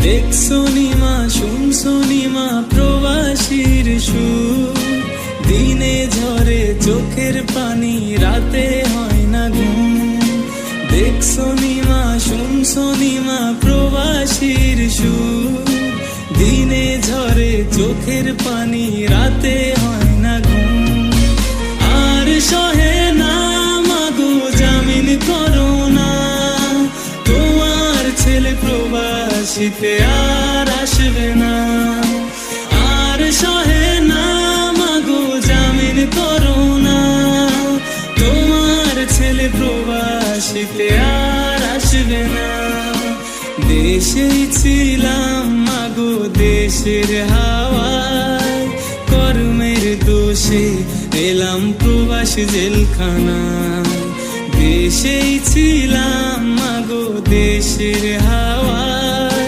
দেখছো নিমা শুনছো নিমা প্রবাসীর সুর, দিনে ঝরে চোখের পানি রাতে হয় না ঘুম। দেখছো নিমা শুনছো নিমা প্রবাসীর সুর, দিনে ঝরে চোখের পানি রাতে হয় না ঘুম। আর সহে না মাগো জামিন করো না, তোমার ছেলে প্রবাসীতে আর আসবে না। আর সহে না মাগো জামিন করো না, তোমার ছেলে প্রবাসীতে আর আসবে না। দেশেই ছিলাম মাগো দেশের হাওয়ায়, কর্মের দোষে এলাম প্রবাস জেলখানায়। দেশেই ছিলাম মাগো দেশের হাওয়ায়,